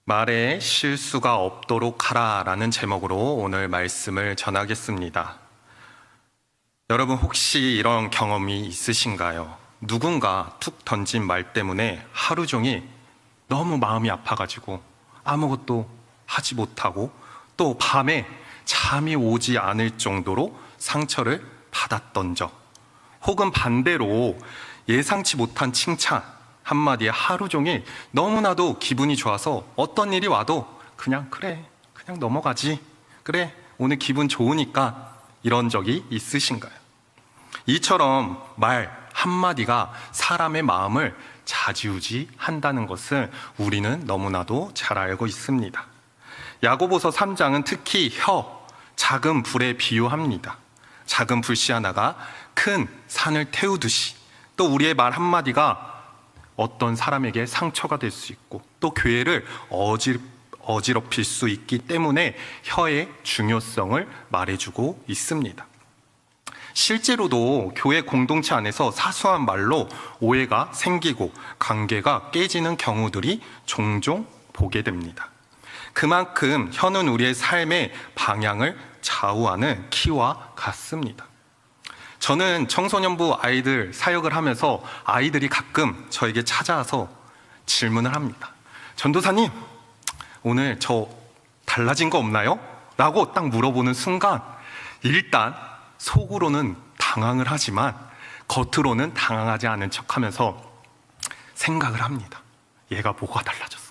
말에 실수가 없도록 하라라는 제목으로 오늘 말씀을 전하겠습니다. 여러분 혹시 이런 경험이 있으신가요? 누군가 툭 던진 말 때문에 하루 종일 너무 마음이 아파가지고 아무것도 하지 못하고 또 밤에 잠이 오지 않을 정도로 상처를 받았던 적, 혹은 반대로 예상치 못한 칭찬 한마디에 하루 종일 너무나도 기분이 좋아서 어떤 일이 와도 그냥 넘어가지, 그래 오늘 기분 좋으니까, 이런 적이 있으신가요? 이처럼 말 한마디가 사람의 마음을 좌지우지 한다는 것을 우리는 너무나도 잘 알고 있습니다. 야고보서 3장은 특히 작은 불에 비유합니다. 작은 불씨 하나가 큰 산을 태우듯이, 또 우리의 말 한마디가 어떤 사람에게 상처가 될 수 있고 또 교회를 어지럽힐 수 있기 때문에 혀의 중요성을 말해주고 있습니다. 실제로도 교회 공동체 안에서 사소한 말로 오해가 생기고 관계가 깨지는 경우들이 종종 보게 됩니다. 그만큼 혀는 우리의 삶의 방향을 좌우하는 키와 같습니다. 저는 청소년부 아이들 사역을 하면서 아이들이 가끔 저에게 찾아와서 질문을 합니다. 전도사님, 오늘 저 달라진 거 없나요? 라고 딱 물어보는 순간 일단 속으로는 당황을 하지만 겉으로는 당황하지 않은 척하면서 생각을 합니다. 얘가 뭐가 달라졌을까?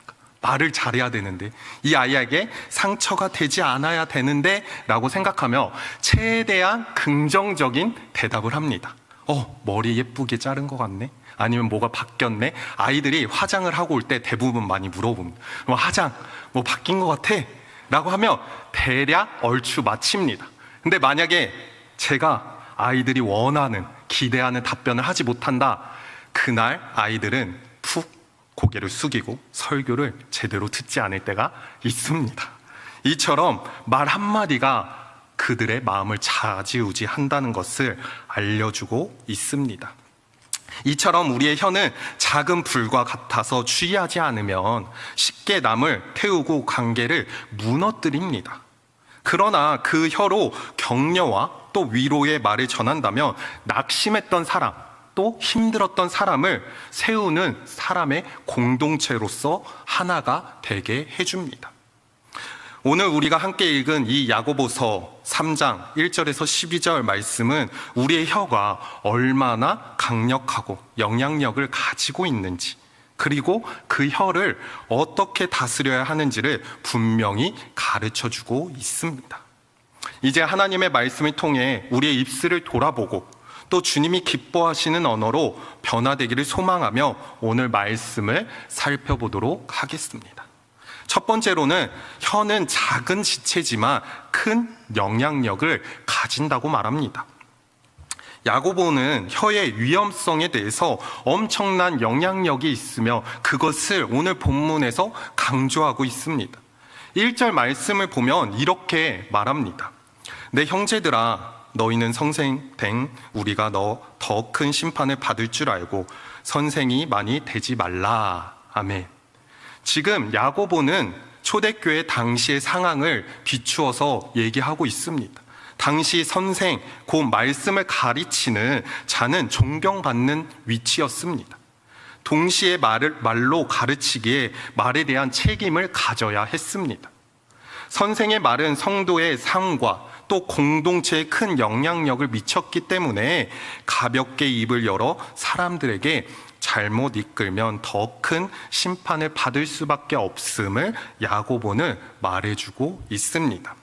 말을 잘해야 되는데, 이 아이에게 상처가 되지 않아야 되는데 라고 생각하며 최대한 긍정적인 대답을 합니다. 머리 예쁘게 자른 것 같네? 아니면 뭐가 바뀌었네? 아이들이 화장을 하고 올 때 대부분 많이 물어봅니다. 화장 뭐 바뀐 것 같아? 라고 하며 대략 얼추 마칩니다. 근데 만약에 제가 아이들이 원하는, 기대하는 답변을 하지 못한다, 그날 아이들은 푹 고개를 숙이고 설교를 제대로 듣지 않을 때가 있습니다. 이처럼 말 한마디가 그들의 마음을 좌지우지 한다는 것을 알려주고 있습니다. 이처럼 우리의 혀는 작은 불과 같아서 주의하지 않으면 쉽게 남을 태우고 관계를 무너뜨립니다. 그러나 그 혀로 격려와 또 위로의 말을 전한다면 낙심했던 사람, 또 힘들었던 사람을 세우는 사람의 공동체로서 하나가 되게 해줍니다. 오늘 우리가 함께 읽은 이 야고보서 3장 1절에서 12절 말씀은 우리의 혀가 얼마나 강력하고 영향력을 가지고 있는지, 그리고 그 혀를 어떻게 다스려야 하는지를 분명히 가르쳐주고 있습니다. 이제 하나님의 말씀을 통해 우리의 입술을 돌아보고 또 주님이 기뻐하시는 언어로 변화되기를 소망하며 오늘 말씀을 살펴보도록 하겠습니다. 첫 번째로는 혀는 작은 지체지만 큰 영향력을 가진다고 말합니다. 야고보는 혀의 위험성에 대해서 엄청난 영향력이 있으며 그것을 오늘 본문에서 강조하고 있습니다. 1절 말씀을 보면 이렇게 말합니다. 내 형제들아, 너희는 선생된 우리가 더 큰 심판을 받을 줄 알고 선생이 많이 되지 말라. 아멘. 지금 야고보는 초대교회 당시의 상황을 비추어서 얘기하고 있습니다. 당시 선생, 곧 말씀을 가르치는 자는 존경받는 위치였습니다. 동시에 말로 가르치기에 말에 대한 책임을 가져야 했습니다. 선생의 말은 성도의 삶과 또 공동체에 큰 영향력을 미쳤기 때문에 가볍게 입을 열어 사람들에게 잘못 이끌면 더 큰 심판을 받을 수밖에 없음을 야고보는 말해주고 있습니다.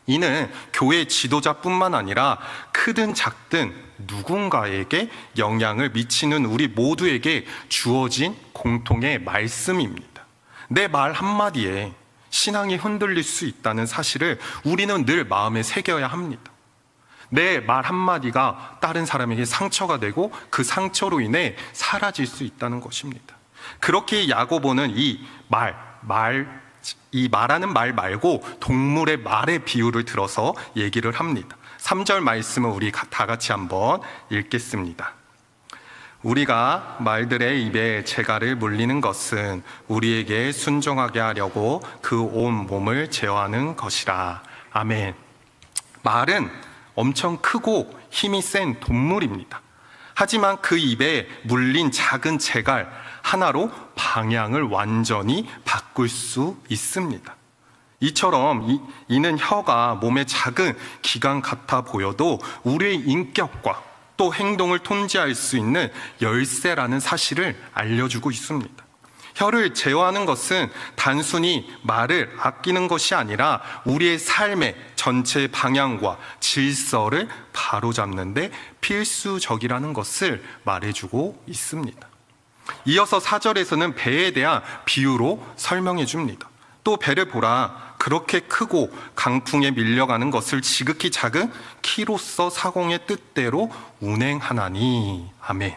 이는 교회 지도자뿐만 아니라 크든 작든 누군가에게 영향을 미치는 우리 모두에게 주어진 공통의 말씀입니다. 내 말 한마디에 신앙이 흔들릴 수 있다는 사실을 우리는 늘 마음에 새겨야 합니다. 내 말 한마디가 다른 사람에게 상처가 되고 그 상처로 인해 사라질 수 있다는 것입니다. 그렇게 야고보는 이 말하는 말 말고 동물의 말의 비유를 들어서 얘기를 합니다. 3절 말씀을 우리 다 같이 한번 읽겠습니다. 우리가 말들의 입에 재갈을 물리는 것은 우리에게 순종하게 하려고 그 온 몸을 제어하는 것이라. 아멘. 말은 엄청 크고 힘이 센 동물입니다. 하지만 그 입에 물린 작은 재갈 하나로 방향을 완전히 바꿀 수 있습니다. 이처럼 이는 혀가 몸의 작은 기관 같아 보여도 우리의 인격과 또 행동을 통제할 수 있는 열쇠라는 사실을 알려주고 있습니다. 혀를 제어하는 것은 단순히 말을 아끼는 것이 아니라 우리의 삶의 전체 방향과 질서를 바로잡는 데 필수적이라는 것을 말해주고 있습니다. 이어서 4절에서는 배에 대한 비유로 설명해 줍니다. 또 배를 보라, 그렇게 크고 강풍에 밀려가는 것을 지극히 작은 키로서 사공의 뜻대로 운행하나니. 아멘.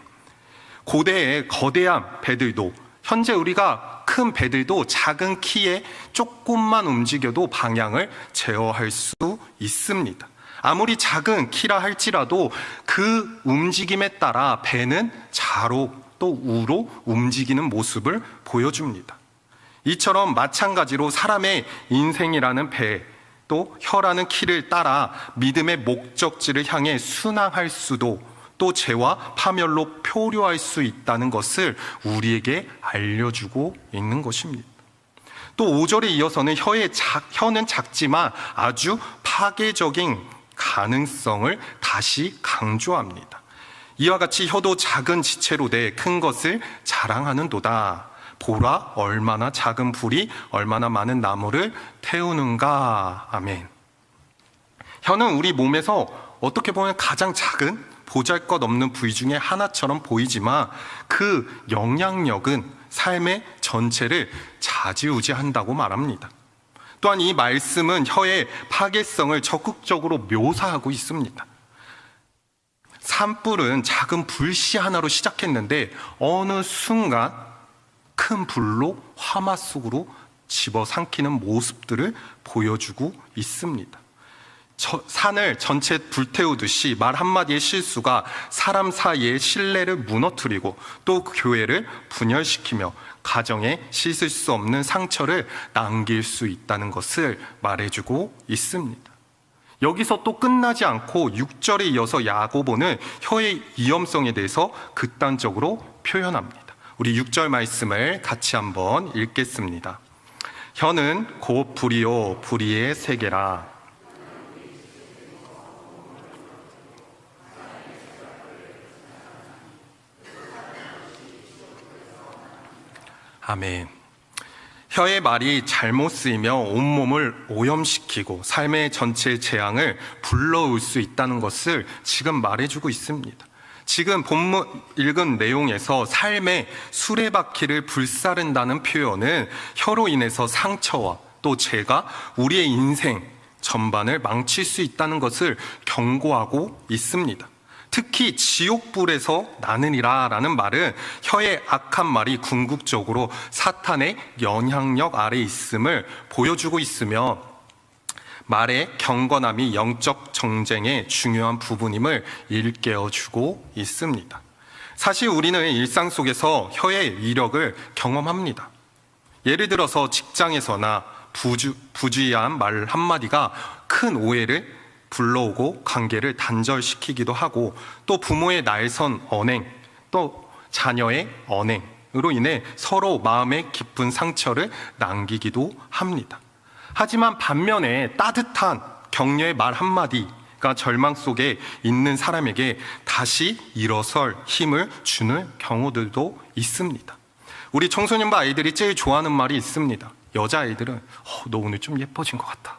고대의 거대한 배들도, 현재 우리가 큰 배들도 작은 키에 조금만 움직여도 방향을 제어할 수 있습니다. 아무리 작은 키라 할지라도 그 움직임에 따라 배는 좌로 또 우로 움직이는 모습을 보여줍니다. 이처럼 마찬가지로 사람의 인생이라는 배, 또 혀라는 키를 따라 믿음의 목적지를 향해 순항할 수도, 또 죄와 파멸로 표류할 수 있다는 것을 우리에게 알려주고 있는 것입니다. 또 5절에 이어서는 혀는 작지만 아주 파괴적인 가능성을 다시 강조합니다. 이와 같이 혀도 작은 지체로 돼 큰 것을 자랑하는도다. 보라, 얼마나 작은 불이 얼마나 많은 나무를 태우는가. 아멘. 혀는 우리 몸에서 어떻게 보면 가장 작은 보잘것없는 부위 중에 하나처럼 보이지만 그 영향력은 삶의 전체를 좌지우지한다고 말합니다. 또한 이 말씀은 혀의 파괴성을 적극적으로 묘사하고 있습니다. 산불은 작은 불씨 하나로 시작했는데 어느 순간 큰 불로 화마 속으로 집어삼키는 모습들을 보여주고 있습니다. 산을 전체 불태우듯이 말 한마디의 실수가 사람 사이의 신뢰를 무너뜨리고 또 교회를 분열시키며 가정에 씻을 수 없는 상처를 남길 수 있다는 것을 말해주고 있습니다. 여기서 또 끝나지 않고 6절에 이어서 야고보는 혀의 위험성에 대해서 극단적으로 표현합니다. 우리 6절 말씀을 같이 한번 읽겠습니다. 혀는 곧 불이요 불의의 세계라. 아멘. 혀의 말이 잘못 쓰이며 온몸을 오염시키고 삶의 전체 재앙을 불러올 수 있다는 것을 지금 말해주고 있습니다. 지금 본문 읽은 내용에서 삶의 수레바퀴를 불사른다는 표현은 혀로 인해서 상처와 또 죄가 우리의 인생 전반을 망칠 수 있다는 것을 경고하고 있습니다. 특히 지옥불에서 나느니라 라는 말은 혀의 악한 말이 궁극적으로 사탄의 영향력 아래 있음을 보여주고 있으며 말의 경건함이 영적 정쟁의 중요한 부분임을 일깨워주고 있습니다. 사실 우리는 일상 속에서 혀의 위력을 경험합니다. 예를 들어서 직장에서나 부주의한 말 한마디가 큰 오해를 불러오고 관계를 단절시키기도 하고 또 부모의 날선 언행 또 자녀의 언행으로 인해 서로 마음에 깊은 상처를 남기기도 합니다. 하지만 반면에 따뜻한 격려의 말 한마디가 절망 속에 있는 사람에게 다시 일어설 힘을 주는 경우들도 있습니다. 우리 청소년부 아이들이 제일 좋아하는 말이 있습니다. 여자아이들은 너 오늘 좀 예뻐진 것 같다.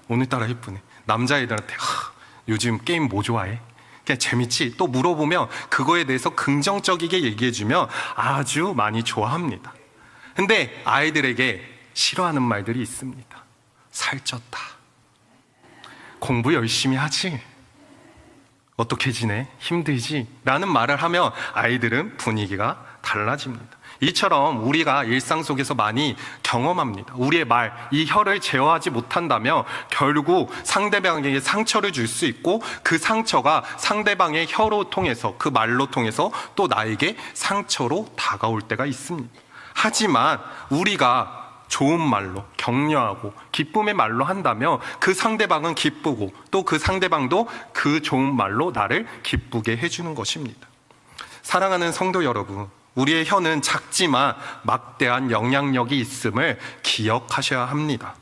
오늘따라 예쁘네. 남자애들한테 요즘 게임 뭐 좋아해? 그냥 재밌지? 또 물어보면 그거에 대해서 긍정적이게 얘기해주면 아주 많이 좋아합니다. 근데 아이들에게 싫어하는 말들이 있습니다. 살쪘다. 공부 열심히 하지? 어떻게 지내? 힘들지? 라는 말을 하면 아이들은 분위기가 달라집니다. 이처럼 우리가 일상 속에서 많이 경험합니다. 우리의 말, 이 혀를 제어하지 못한다면 결국 상대방에게 상처를 줄 수 있고, 그 상처가 상대방의 혀로 통해서, 그 말로 통해서 또 나에게 상처로 다가올 때가 있습니다. 하지만 우리가 좋은 말로, 격려하고 기쁨의 말로 한다면 그 상대방은 기쁘고, 또 그 상대방도 그 좋은 말로 나를 기쁘게 해주는 것입니다. 사랑하는 성도 여러분, 우리의 혀는 작지만 막대한 영향력이 있음을 기억하셔야 합니다.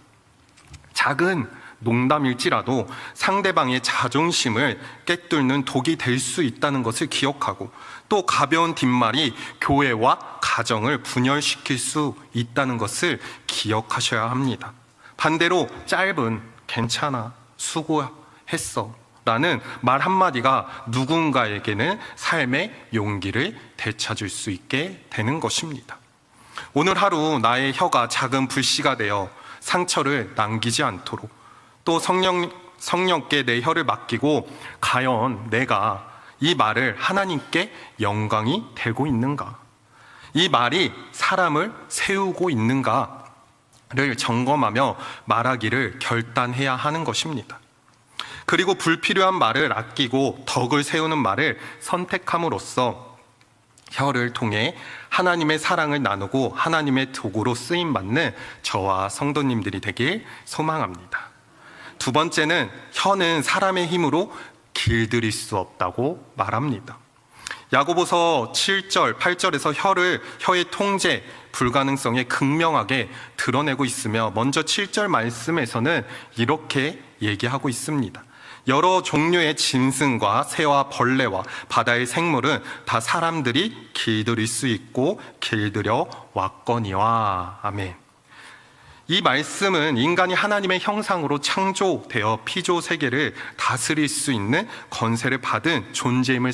작은 농담일지라도 상대방의 자존심을 꿰뚫는 독이 될 수 있다는 것을 기억하고, 또 가벼운 뒷말이 교회와 가정을 분열시킬 수 있다는 것을 기억하셔야 합니다. 반대로 짧은 괜찮아, 수고했어 라는 말 한마디가 누군가에게는 삶의 용기를 되찾을 수 있게 되는 것입니다. 오늘 하루 나의 혀가 작은 불씨가 되어 상처를 남기지 않도록, 또 성령께 내 혀를 맡기고, 과연 내가 이 말을 하나님께 영광이 되고 있는가, 이 말이 사람을 세우고 있는가를 점검하며 말하기를 결단해야 하는 것입니다. 그리고 불필요한 말을 아끼고 덕을 세우는 말을 선택함으로써 혀를 통해 하나님의 사랑을 나누고 하나님의 도구로 쓰임받는 저와 성도님들이 되길 소망합니다. 두 번째는 혀는 사람의 힘으로 길들일 수 없다고 말합니다. 야고보서 7절, 8절에서 혀의 통제 불가능성에 극명하게 드러내고 있으며, 먼저 7절 말씀에서는 이렇게 얘기하고 있습니다. 여러 종류의 짐승과 새와 벌레와 바다의 생물은 다 사람들이 길들일 수 있고 길들여 왔거니와. 아멘. 이 말씀은 인간이 하나님의 형상으로 창조되어 피조 세계를 다스릴 수 있는 권세를 받은 존재임을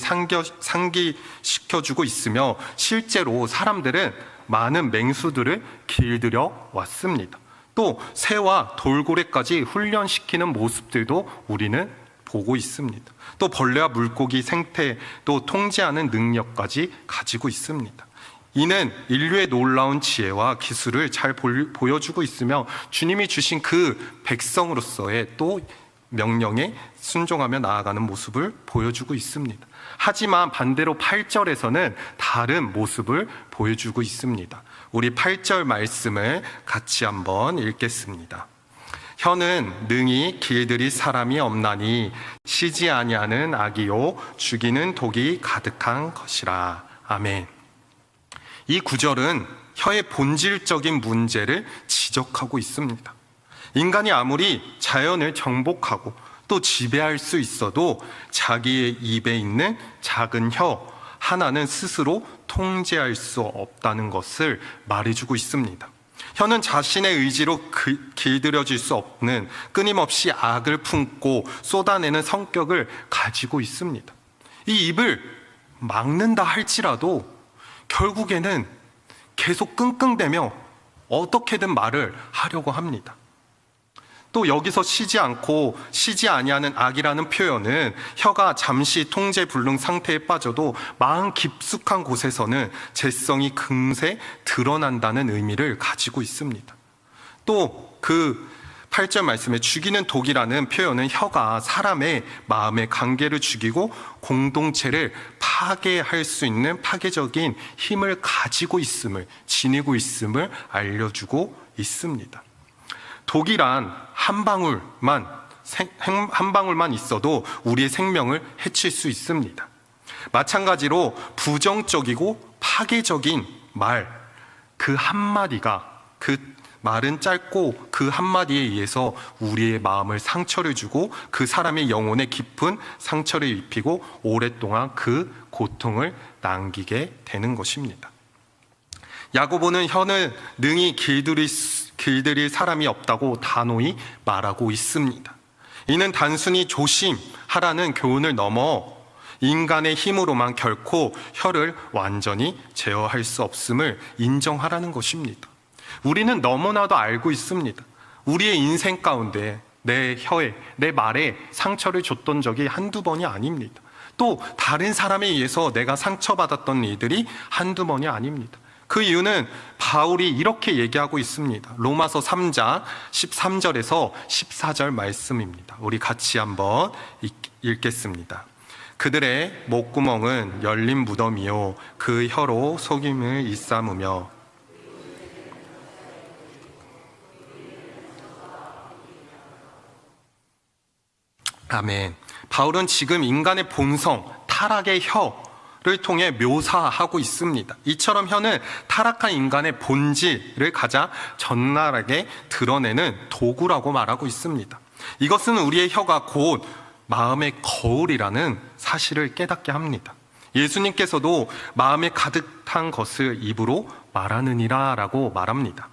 상기시켜주고 있으며, 실제로 사람들은 많은 맹수들을 길들여 왔습니다. 또 새와 돌고래까지 훈련시키는 모습들도 우리는 보고 있습니다. 또 벌레와 물고기 생태, 또 통제하는 능력까지 가지고 있습니다. 이는 인류의 놀라운 지혜와 기술을 잘 보여주고 있으며, 주님이 주신 그 백성으로서의 또 명령에 순종하며 나아가는 모습을 보여주고 있습니다. 하지만 반대로 8절에서는 다른 모습을 보여주고 있습니다. 우리 8절 말씀을 같이 한번 읽겠습니다. 혀는 능히 길들일 사람이 없나니 쉬지 아니하는 악이요 죽이는 독이 가득한 것이라. 아멘. 이 구절은 혀의 본질적인 문제를 지적하고 있습니다. 인간이 아무리 자연을 정복하고 또 지배할 수 있어도 자기의 입에 있는 작은 혀 하나는 스스로 통제할 수 없다는 것을 말해주고 있습니다. 혀는 자신의 의지로 길들여질 수 없는, 끊임없이 악을 품고 쏟아내는 성격을 가지고 있습니다. 이 입을 막는다 할지라도 결국에는 계속 끙끙대며 어떻게든 말을 하려고 합니다. 또 여기서 쉬지 아니하는 악이라는 표현은 혀가 잠시 통제 불능 상태에 빠져도 마음 깊숙한 곳에서는 죄성이 금세 드러난다는 의미를 가지고 있습니다. 또 그 8절 말씀에 죽이는 독이라는 표현은 혀가 사람의 마음의 관계를 죽이고 공동체를 파괴할 수 있는 파괴적인 힘을 가지고 있음을, 지니고 있음을 알려주고 있습니다. 독이란 한 방울만 있어도 우리의 생명을 해칠 수 있습니다. 마찬가지로 부정적이고 파괴적인 말, 그 한마디가, 그 말은 짧고 그 한마디에 의해서 우리의 마음을 상처를 주고 그 사람의 영혼에 깊은 상처를 입히고 오랫동안 그 고통을 남기게 되는 것입니다. 야고보는 혀는 능히 길들일 사람이 없다고 단호히 말하고 있습니다. 이는 단순히 조심하라는 교훈을 넘어 인간의 힘으로만 결코 혀를 완전히 제어할 수 없음을 인정하라는 것입니다. 우리는 너무나도 알고 있습니다. 우리의 인생 가운데 내 혀에, 내 말에 상처를 줬던 적이 한두 번이 아닙니다. 또 다른 사람에 의해서 내가 상처받았던 일들이 한두 번이 아닙니다. 그 이유는 바울이 이렇게 얘기하고 있습니다. 로마서 3장 13절에서 14절 말씀입니다. 우리 같이 한번 읽겠습니다. 그들의 목구멍은 열린 무덤이요 그 혀로 속임을 일삼으며 아멘. 바울은 지금 인간의 본성, 타락의 혀를 통해 묘사하고 있습니다. 이처럼 혀는 타락한 인간의 본질을 가장 적나라하게 드러내는 도구라고 말하고 있습니다. 이것은 우리의 혀가 곧 마음의 거울이라는 사실을 깨닫게 합니다. 예수님께서도 마음에 가득한 것을 입으로 말하느니라 라고 말합니다.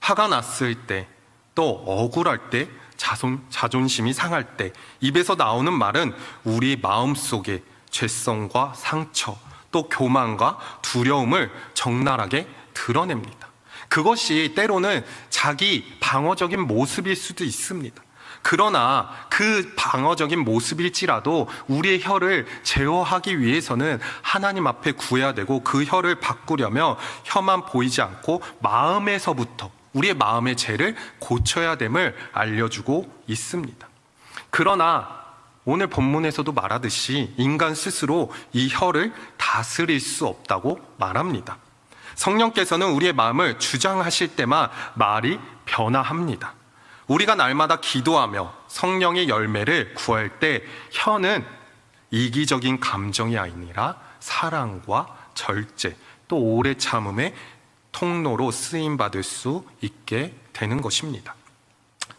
화가 났을 때, 또 억울할 때, 자존심이 상할 때 입에서 나오는 말은 우리 마음속에 죄성과 상처, 또 교만과 두려움을 적나라하게 드러냅니다. 그것이 때로는 자기 방어적인 모습일 수도 있습니다. 그러나 그 방어적인 모습일지라도 우리의 혀를 제어하기 위해서는 하나님 앞에 구해야 되고, 그 혀를 바꾸려면 혀만 보이지 않고 마음에서부터 우리의 마음의 죄를 고쳐야 됨을 알려주고 있습니다. 그러나 오늘 본문에서도 말하듯이 인간 스스로 이 혀를 다스릴 수 없다고 말합니다. 성령께서는 우리의 마음을 주장하실 때만 말이 변화합니다. 우리가 날마다 기도하며 성령의 열매를 구할 때 혀는 이기적인 감정이 아니라 사랑과 절제, 또 오래 참음의 통로로 쓰임받을 수 있게 되는 것입니다.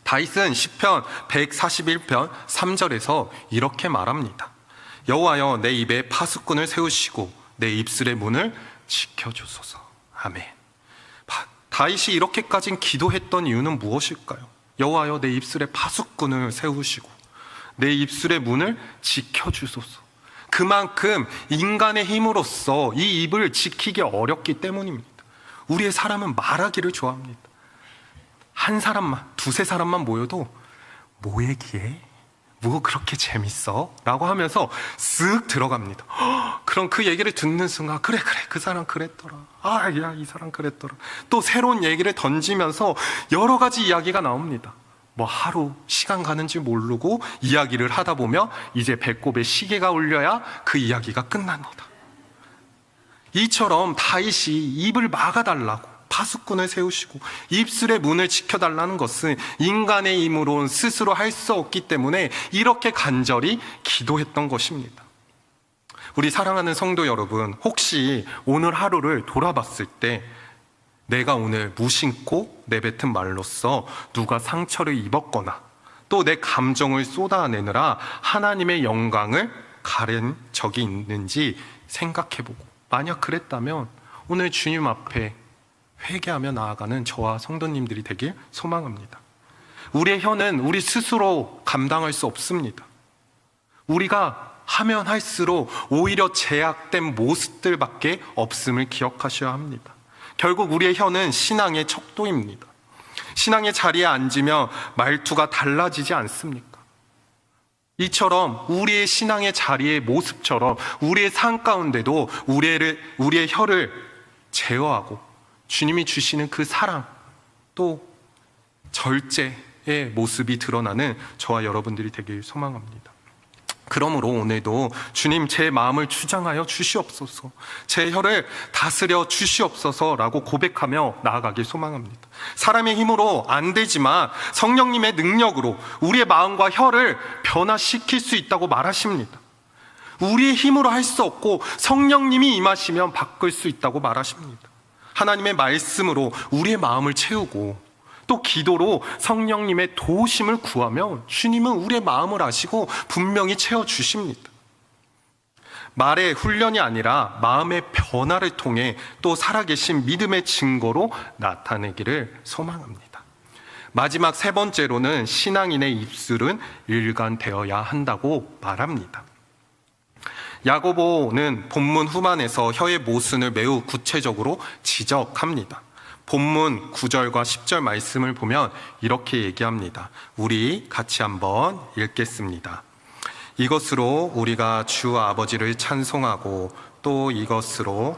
다윗은 시편 141편 3절에서 이렇게 말합니다. 여호와여, 내 입에 파수꾼을 세우시고 내 입술의 문을 지켜주소서. 아멘. 다윗이 이렇게까지 기도했던 이유는 무엇일까요? 여호와여, 내 입술에 파수꾼을 세우시고 내 입술의 문을 지켜주소서. 그만큼 인간의 힘으로써 이 입을 지키기 어렵기 때문입니다. 우리의 사람은 말하기를 좋아합니다. 한 사람만, 두세 사람만 모여도 뭐 얘기해? 뭐 그렇게 재밌어? 라고 하면서 쓱 들어갑니다. 그럼 그 얘기를 듣는 순간 그래 그 사람 그랬더라. 야, 이 사람 그랬더라. 또 새로운 얘기를 던지면서 여러 가지 이야기가 나옵니다. 뭐 하루 시간 가는지 모르고 이야기를 하다 보면 이제 배꼽에 시계가 울려야 그 이야기가 끝납니다. 이처럼 다윗이 입을 막아달라고 파수꾼을 세우시고 입술의 문을 지켜달라는 것은 인간의 힘으로는 스스로 할 수 없기 때문에 이렇게 간절히 기도했던 것입니다. 우리 사랑하는 성도 여러분, 혹시 오늘 하루를 돌아봤을 때 내가 오늘 무심코 내뱉은 말로써 누가 상처를 입었거나 또 내 감정을 쏟아내느라 하나님의 영광을 가른 적이 있는지 생각해보고, 만약 그랬다면 오늘 주님 앞에 회개하며 나아가는 저와 성도님들이 되길 소망합니다. 우리의 혀는 우리 스스로 감당할 수 없습니다. 우리가 하면 할수록 오히려 제약된 모습들밖에 없음을 기억하셔야 합니다. 결국 우리의 혀는 신앙의 척도입니다. 신앙의 자리에 앉으면 말투가 달라지지 않습니까? 이처럼 우리의 신앙의 자리의 모습처럼 우리의 삶 가운데도 우리의 혀를 제어하고 주님이 주시는 그 사랑, 또 절제의 모습이 드러나는 저와 여러분들이 되길 소망합니다. 그러므로 오늘도 주님, 제 마음을 주장하여 주시옵소서, 제 혀를 다스려 주시옵소서라고 고백하며 나아가길 소망합니다. 사람의 힘으로 안 되지만 성령님의 능력으로 우리의 마음과 혀를 변화시킬 수 있다고 말하십니다. 우리의 힘으로 할 수 없고 성령님이 임하시면 바꿀 수 있다고 말하십니다. 하나님의 말씀으로 우리의 마음을 채우고 또 기도로 성령님의 도우심을 구하면 주님은 우리의 마음을 아시고 분명히 채워주십니다. 말의 훈련이 아니라 마음의 변화를 통해 또 살아계신 믿음의 증거로 나타내기를 소망합니다. 마지막 세 번째로는 신앙인의 입술은 일관되어야 한다고 말합니다. 야고보는 본문 후반에서 혀의 모순을 매우 구체적으로 지적합니다. 본문 9절과 10절 말씀을 보면 이렇게 얘기합니다. 우리 같이 한번 읽겠습니다. 이것으로 우리가 주 아버지를 찬송하고 또 이것으로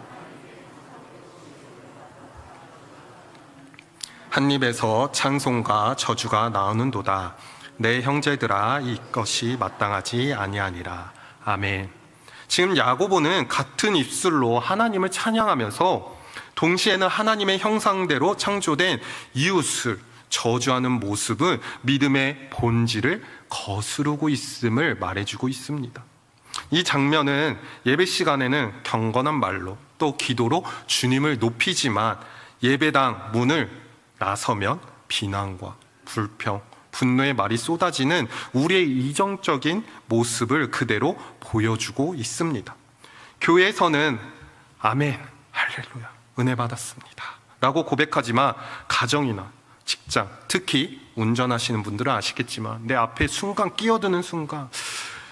한 입에서 찬송과 저주가 나오는도다. 내 형제들아, 이것이 마땅하지 아니하니라. 아멘. 지금 야고보는 같은 입술로 하나님을 찬양하면서 동시에는 하나님의 형상대로 창조된 이웃을 저주하는 모습은 믿음의 본질을 거스르고 있음을 말해주고 있습니다. 이 장면은 예배 시간에는 경건한 말로 또 기도로 주님을 높이지만 예배당 문을 나서면 비난과 불평, 분노의 말이 쏟아지는 우리의 이정적인 모습을 그대로 보여주고 있습니다. 교회에서는 아멘, 할렐루야, 은혜 받았습니다 라고 고백하지만 가정이나 직장, 특히 운전하시는 분들은 아시겠지만 내 앞에 순간 끼어드는 순간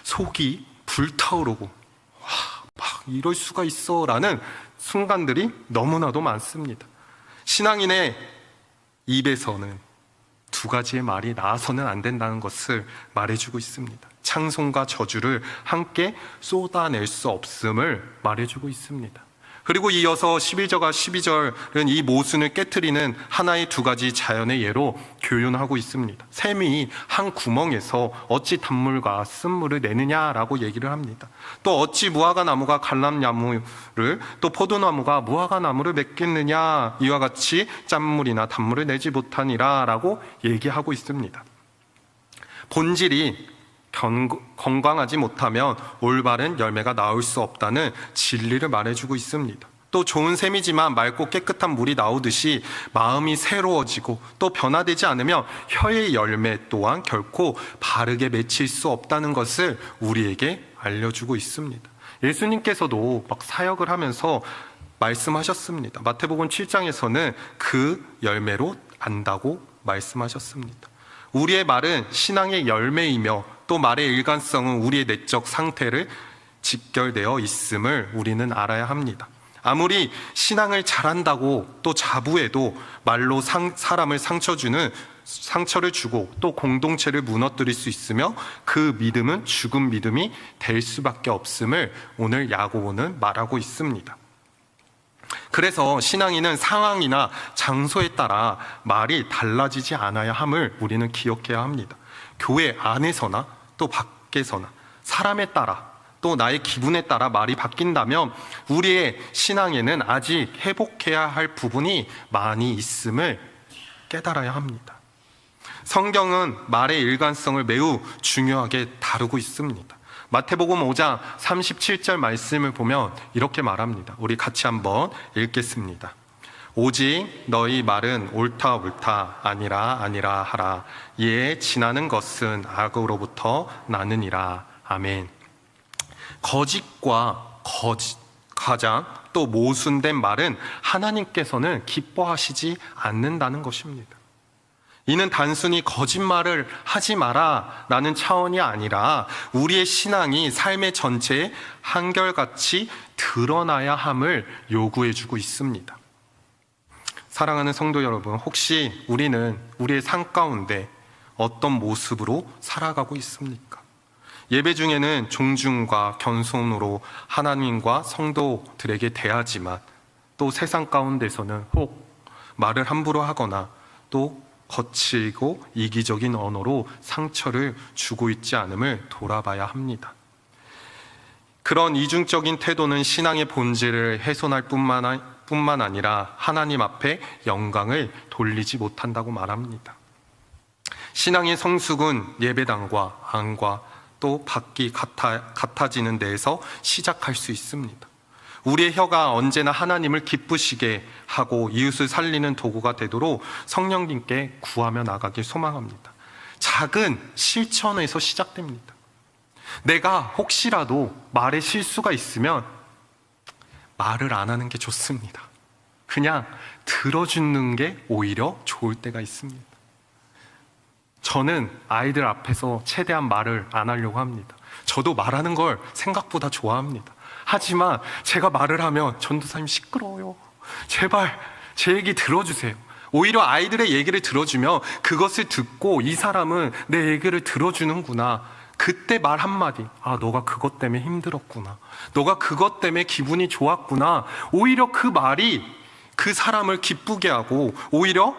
속이 불타오르고 와, 막 이럴 수가 있어 라는 순간들이 너무나도 많습니다. 신앙인의 입에서는 두 가지의 말이 나와서는 안 된다는 것을 말해주고 있습니다. 찬송과 저주를 함께 쏟아낼 수 없음을 말해주고 있습니다. 그리고 이어서 11절과 12절은 이 모순을 깨트리는 하나의 두 가지 자연의 예로 교훈하고 있습니다. 샘이 한 구멍에서 어찌 단물과 쓴물을 내느냐라고 얘기를 합니다. 또 어찌 무화과 나무가 갈람나무를, 또 포도나무가 무화과 나무를 맺겠느냐, 이와 같이 짠물이나 단물을 내지 못하니라 라고 얘기하고 있습니다. 본질이 건강하지 못하면 올바른 열매가 나올 수 없다는 진리를 말해주고 있습니다. 또 좋은 셈이지만 맑고 깨끗한 물이 나오듯이 마음이 새로워지고 또 변화되지 않으면 혀의 열매 또한 결코 바르게 맺힐 수 없다는 것을 우리에게 알려주고 있습니다. 예수님께서도 막 사역을 하면서 말씀하셨습니다. 마태복음 7장에서는 그 열매로 안다고 말씀하셨습니다. 우리의 말은 신앙의 열매이며 또 말의 일관성은 우리의 내적 상태를 직결되어 있음을 우리는 알아야 합니다. 아무리 신앙을 잘한다고 또 자부해도 말로 사람을 상처를 주고 또 공동체를 무너뜨릴 수 있으며 그 믿음은 죽은 믿음이 될 수밖에 없음을 오늘 야고보는 말하고 있습니다. 그래서 신앙인은 상황이나 장소에 따라 말이 달라지지 않아야 함을 우리는 기억해야 합니다. 교회 안에서나 또 밖에서나 사람에 따라 또 나의 기분에 따라 말이 바뀐다면 우리의 신앙에는 아직 회복해야 할 부분이 많이 있음을 깨달아야 합니다. 성경은 말의 일관성을 매우 중요하게 다루고 있습니다. 마태복음 5장 37절 말씀을 보면 이렇게 말합니다. 우리 같이 한번 읽겠습니다. 오직 너희 말은 옳다 옳다 아니라 하라. 이에 지나는 것은 악으로부터 나느니라. 아멘. 거짓과 가장 또 모순된 말은 하나님께서는 기뻐하시지 않는다는 것입니다. 이는 단순히 거짓말을 하지 마라 라는 차원이 아니라 우리의 신앙이 삶의 전체에 한결같이 드러나야 함을 요구해주고 있습니다. 사랑하는 성도 여러분, 혹시 우리는 우리의 삶 가운데 어떤 모습으로 살아가고 있습니까? 예배 중에는 존중과 겸손으로 하나님과 성도들에게 대하지만 또 세상 가운데서는 혹 말을 함부로 하거나 또 거칠고 이기적인 언어로 상처를 주고 있지 않음을 돌아봐야 합니다. 그런 이중적인 태도는 신앙의 본질을 훼손할 뿐만 아니라 하나님 앞에 영광을 돌리지 못한다고 말합니다. 신앙의 성숙은 예배당과 안과 또 밖이 같아지는 데에서 시작할 수 있습니다. 우리의 혀가 언제나 하나님을 기쁘시게 하고 이웃을 살리는 도구가 되도록 성령님께 구하며 나가길 소망합니다. 작은 실천에서 시작됩니다. 내가 혹시라도 말에 실수가 있으면 말을 안 하는 게 좋습니다. 그냥 들어주는 게 오히려 좋을 때가 있습니다. 저는 아이들 앞에서 최대한 말을 안 하려고 합니다. 저도 말하는 걸 생각보다 좋아합니다. 하지만 제가 말을 하면 전도사님 시끄러워요. 제발 제 얘기 들어주세요. 오히려 아이들의 얘기를 들어주면 그것을 듣고 이 사람은 내 얘기를 들어주는구나. 그때 말 한마디, 아, 너가 그것 때문에 힘들었구나. 너가 그것 때문에 기분이 좋았구나. 오히려 그 말이 그 사람을 기쁘게 하고 오히려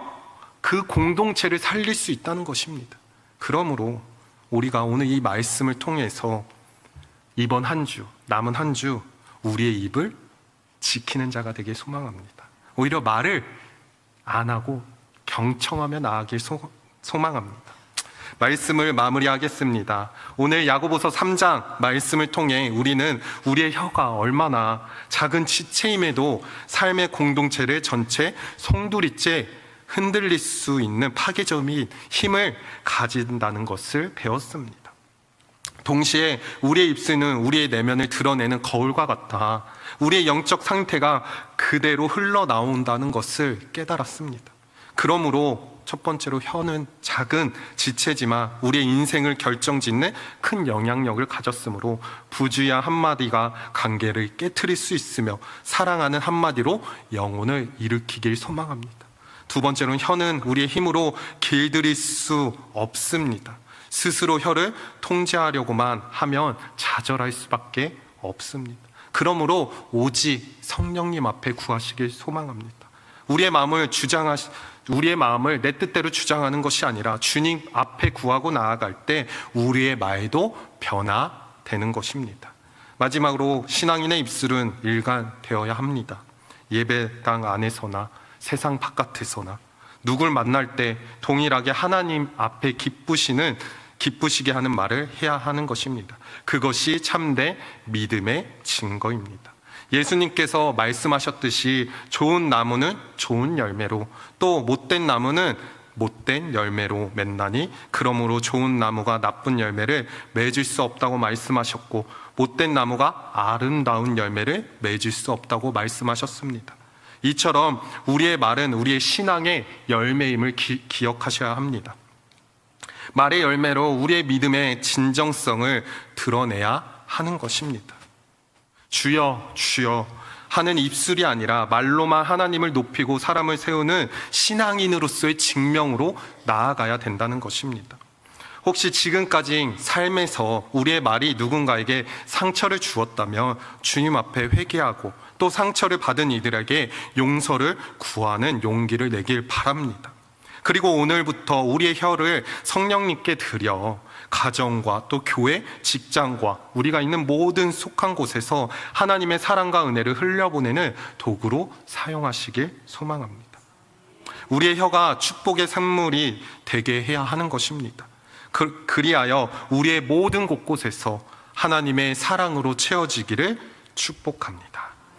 그 공동체를 살릴 수 있다는 것입니다. 그러므로 우리가 오늘 이 말씀을 통해서 이번 한 주, 남은 한 주 우리의 입을 지키는 자가 되길 소망합니다. 오히려 말을 안 하고 경청하며 나아가길 소망합니다. 말씀을 마무리하겠습니다. 오늘 야고보서 3장 말씀을 통해 우리는 우리의 혀가 얼마나 작은 지체임에도 삶의 공동체를 전체 송두리째 흔들릴 수 있는 파괴적인 힘을 가진다는 것을 배웠습니다. 동시에 우리의 입술은 우리의 내면을 드러내는 거울과 같아 우리의 영적 상태가 그대로 흘러나온다는 것을 깨달았습니다. 그러므로 첫 번째로 혀는 작은 지체지만 우리의 인생을 결정짓는 큰 영향력을 가졌으므로 부주의한 한마디가 관계를 깨트릴 수 있으며 사랑하는 한마디로 영혼을 일으키길 소망합니다. 두 번째로는 혀는 우리의 힘으로 길들일 수 없습니다. 스스로 혀를 통제하려고만 하면 좌절할 수밖에 없습니다. 그러므로 오직 성령님 앞에 구하시길 소망합니다. 우리의 마음을 내 뜻대로 주장하는 것이 아니라 주님 앞에 구하고 나아갈 때 우리의 말도 변화되는 것입니다. 마지막으로 신앙인의 입술은 일관되어야 합니다. 예배당 안에서나 세상 바깥에서나 누굴 만날 때 동일하게 하나님 앞에 기쁘시게 하는 말을 해야 하는 것입니다. 그것이 참된 믿음의 증거입니다. 예수님께서 말씀하셨듯이 좋은 나무는 좋은 열매로 또 못된 나무는 못된 열매로 맺나니 그러므로 좋은 나무가 나쁜 열매를 맺을 수 없다고 말씀하셨고 못된 나무가 아름다운 열매를 맺을 수 없다고 말씀하셨습니다. 이처럼 우리의 말은 우리의 신앙의 열매임을 기억하셔야 합니다. 말의 열매로 우리의 믿음의 진정성을 드러내야 하는 것입니다. 주여 주여 하는 입술이 아니라 말로만 하나님을 높이고 사람을 세우는 신앙인으로서의 증명으로 나아가야 된다는 것입니다. 혹시 지금까지 삶에서 우리의 말이 누군가에게 상처를 주었다면 주님 앞에 회개하고 또 상처를 받은 이들에게 용서를 구하는 용기를 내길 바랍니다. 그리고 오늘부터 우리의 혀를 성령님께 드려 가정과 또 교회, 직장과 우리가 있는 모든 속한 곳에서 하나님의 사랑과 은혜를 흘려보내는 도구로 사용하시길 소망합니다. 우리의 혀가 축복의 산물이 되게 해야 하는 것입니다. 그리하여 우리의 모든 곳곳에서 하나님의 사랑으로 채워지기를 축복합니다.